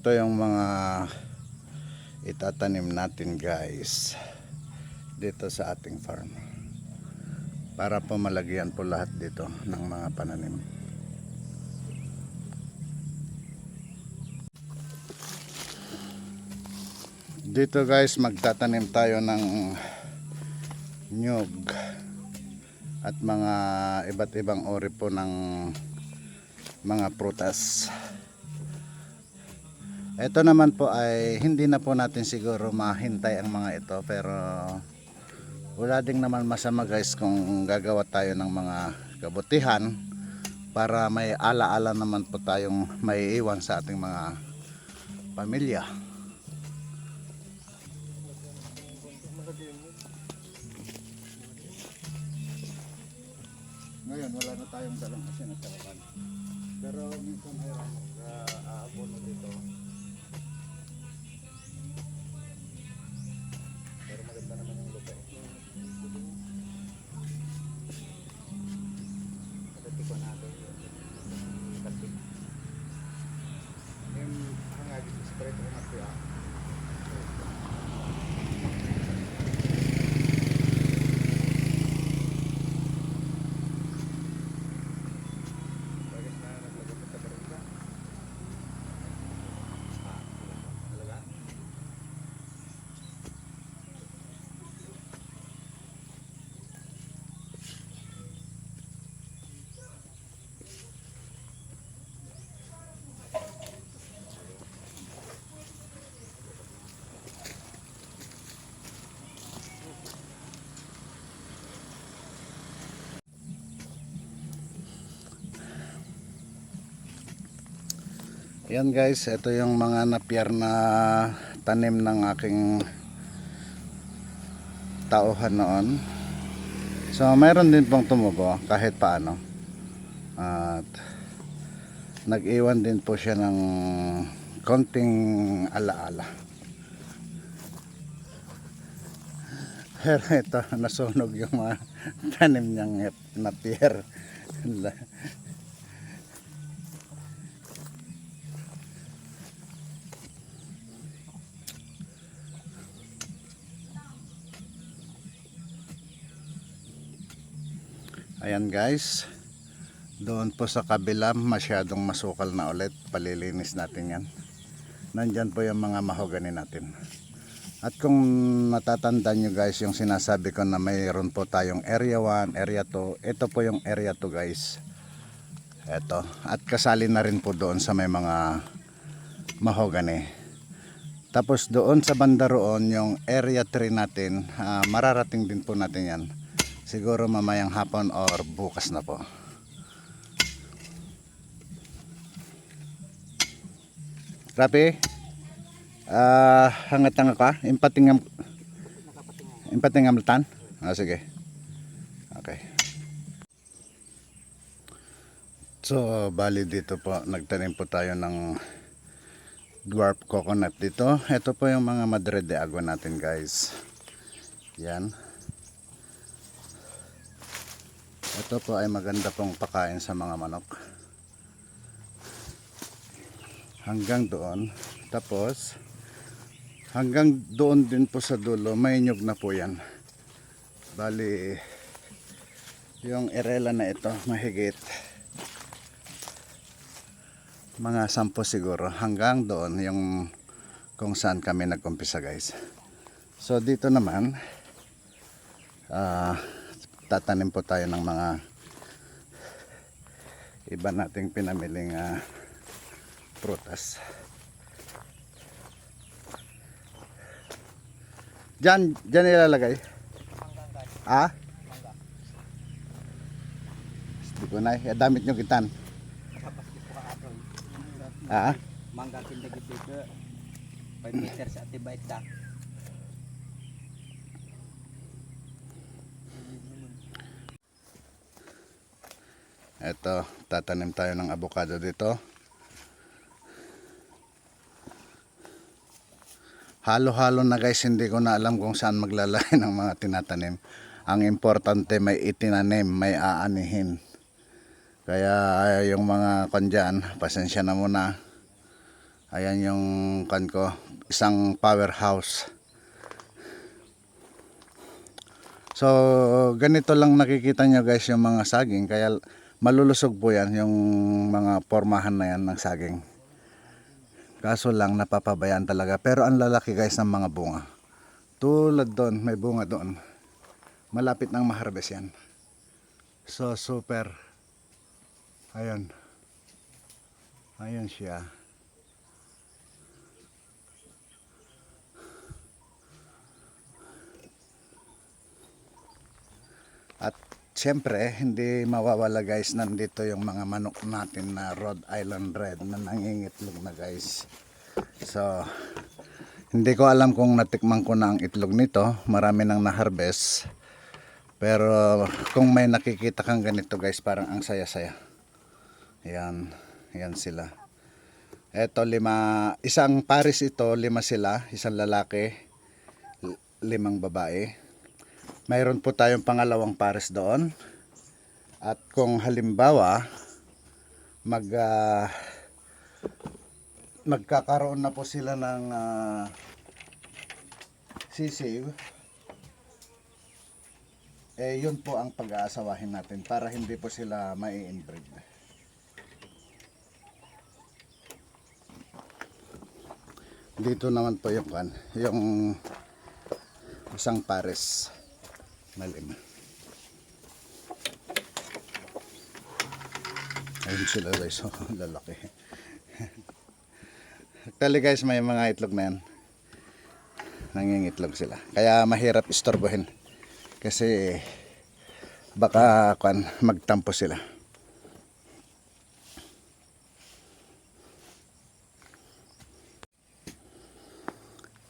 ito yung mga itatanim natin guys dito sa ating farm para po malagyan po lahat dito ng mga pananim. Dito guys magtatanim tayo ng nyug at mga iba't ibang uri po ng mga prutas. Ito naman po ay hindi na po natin siguro mahintay ang mga ito, pero wala ding naman masama guys kung gagawa tayo ng mga kabutihan para may alaala naman po tayong may iwan sa ating mga pamilya. Ngayon wala na tayong dalang kasi nagkarapan, pero minsan ay aabono dito. Pero maganda naman yung lupa. Pagdating ko natin yung kapit. Yung hangagis spread ko na siya. Yan guys, ito yung mga napiyar na tanim ng aking tauhan noon. So mayroon din pong tumubo kahit paano. At nag-iwan din po siya ng konting alaala. Pero ito, nasunog yung mga tanim niyang napiyar. Ayan guys, doon po sa kabila masyadong masukal na ulit, palilinis natin yan. Nandyan po yung mga mahogany natin. At kung natatandaan nyo guys yung sinasabi ko na mayroon po tayong area 1, area 2, ito po yung area 2 guys. Ito, at kasali na rin po doon sa may mga mahogany. Tapos doon sa banda roon yung area 3 natin, mararating din po natin yan. Siguro mamayang hapon or bukas na po. Rapi, hangat-hangat ka? Impatingam lutan? Sige. Okay. So, bali dito po, nagtanim po tayo ng dwarf coconut dito. Ito po yung mga Madre de Agua natin guys. Yan. Ito po ay maganda pong pakain sa mga manok. Hanggang doon. Tapos, hanggang doon din po sa dulo, may nyug na po yan. Bali, yung erela na ito, mahigit mga 10 siguro. Hanggang doon, yung kung saan kami nag-umpisa guys. So, dito naman, tatanim po tayo ng mga iba nating pinamiling prutas. Diyan ilalagay? Ah? Hindi ko na, damit nyo kitan. Mangga kinda gitu ke 5 meter sa atibait da. Ito, tatanim tayo ng avocado dito. Halo-halo na guys, hindi ko na alam kung saan maglalagay ng mga tinatanim. Ang importante may itinanim, may aanihin. Kaya yung mga kandyan, pasensya na muna. Ayan yung kan ko, isang powerhouse. So ganito lang nakikita nyo guys yung mga saging, kaya malulusog po yan yung mga pormahan na yan ng saging. Kaso lang napapabayaan talaga, pero ang lalaki guys ng mga bunga. Tulad doon, may bunga doon. Malapit nang ma-harvest yan. So super. Ayun. Ayun siya. At siyempre, hindi mawawala guys, nandito yung mga manok natin na Rhode Island Red na nangingitlog na guys. So, hindi ko alam kung natikman ko na ang itlog nito. Marami nang na-harvest. Pero kung may nakikita kang ganito guys, parang ang saya-saya. Ayan, ayan sila. Eto isang pares ito, 5 sila, isang lalaki, 5 babae. Mayroon po tayong pangalawang pares doon. At kung halimbawa magkakaroon na po sila ng sisiw, yun po ang pag-aasawahin natin para hindi po sila mai-inbreed. Dito naman po yung isang pares na 5. Ayun sila guys, lalaki. Actually guys, may mga itlog na yan. Nangingitlog sila. Kaya mahirap istorbohin. Kasi baka magtampo sila.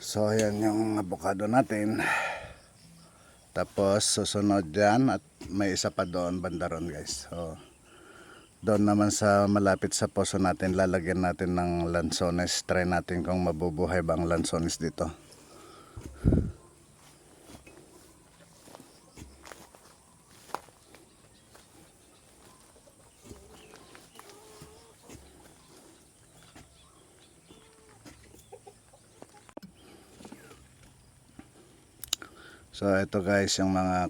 So ayan yung avocado natin. Tapos susunod dyan at may isa pa doon banda ron guys. So doon naman sa malapit sa poso natin, lalagyan natin ng lansones. Try natin kung mabubuhay ba ang lansones dito. So ito guys yung mga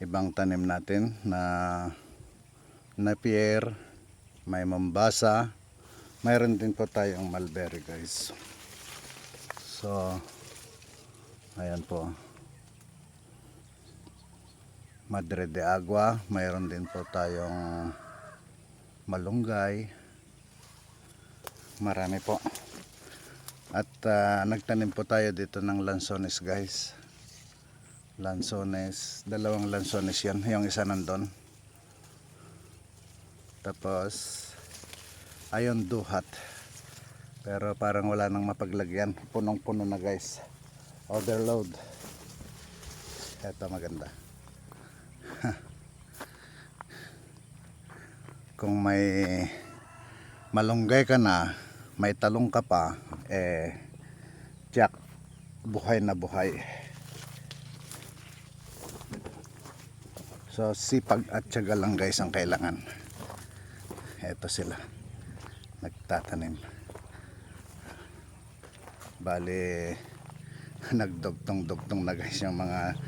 ibang tanim natin na Napier, may Mombasa, mayroon din po tayong mulberry guys. So ayan po, Madre de Agua, mayroon din po tayong malunggay, marami po. At nagtanim po tayo dito ng lansones guys. Lansones, 2 lansones yan, yung isa nandun. Tapos ayon duhat, pero parang wala nang mapaglagyan, punong puno na guys, overload. Eto maganda. Kung may malunggay ka na, may talong ka pa, tiyak buhay na buhay. So sipag at tiyaga lang guys ang kailangan. Eto sila nagtatanim. Bali nagdugtong-dugtong na guys yung mga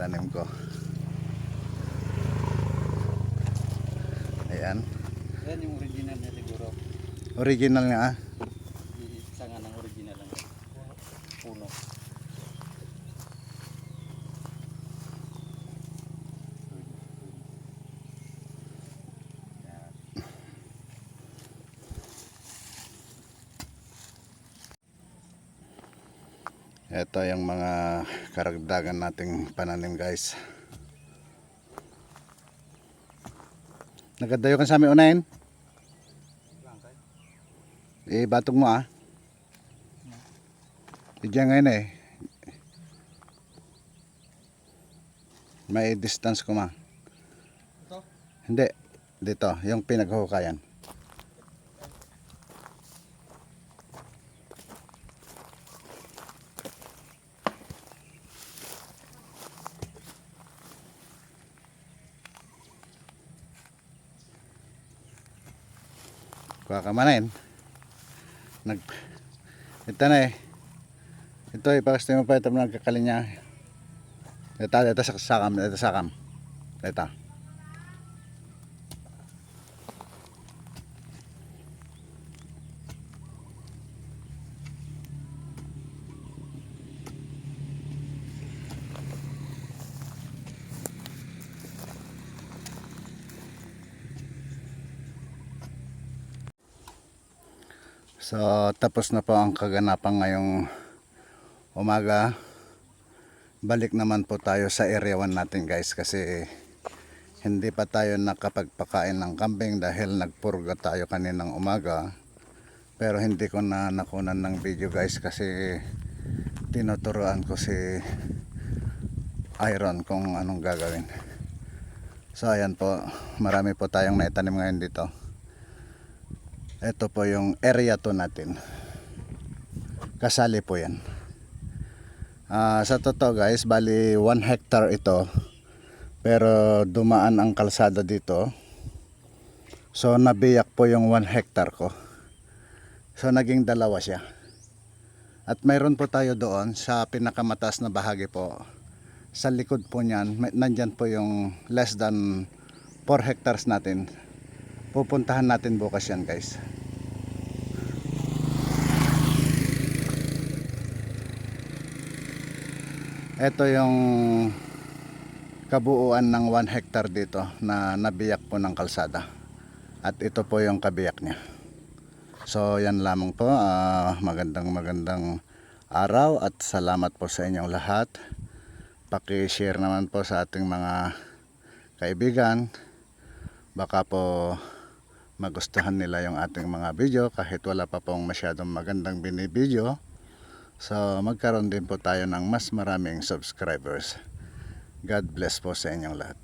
tanim ko. Ayan. Yan yung original na siguro. Original nga ah. Isa nga ng original lang. Puno. Ito yung mga karagdagan nating pananim guys. Nagadayo ka sa amin unahin. Batog mo ah. Diyan ngayon may distance ko ma. Ito? Hindi. Dito. Yung pinaghuhukayan. Kuha ka manayin. Nag ito na eh. Ito ipakas mo pa ito nagkakalinya. Ito sa sakam, ito sakam. Ito. So tapos na po ang kaganapan ngayong umaga. Balik naman po tayo sa area 1 natin guys kasi hindi pa tayo nakapagpakain ng kambing dahil nagpurga tayo kaninang umaga. Pero hindi ko na nakunan ng video guys kasi tinuturuan ko si Iron kung anong gagawin. So ayan po, marami po tayong naitanim ngayon dito. Ito po yung area 2 natin. Kasali po yan. Sa totoo guys, bali 1 hectare ito. Pero dumaan ang kalsada dito. So nabiyak po yung 1 hectare ko. So naging 2 siya. At mayroon po tayo doon sa pinakamataas na bahagi po. Sa likod po niyan, nandyan po yung less than 4 hectares natin. Pupuntahan natin bukas yan guys. Ito yung kabuuan ng 1 hectare dito na nabiyak po ng kalsada. At ito po yung kabiyak niya. So yan lamang po. Magandang araw at salamat po sa inyong lahat. Paki-share naman po sa ating mga kaibigan. Baka po magustuhan nila yung ating mga video kahit wala pa pong masyadong magandang binibideo. So magkaroon din po tayo ng mas maraming subscribers. God bless po sa inyong lahat.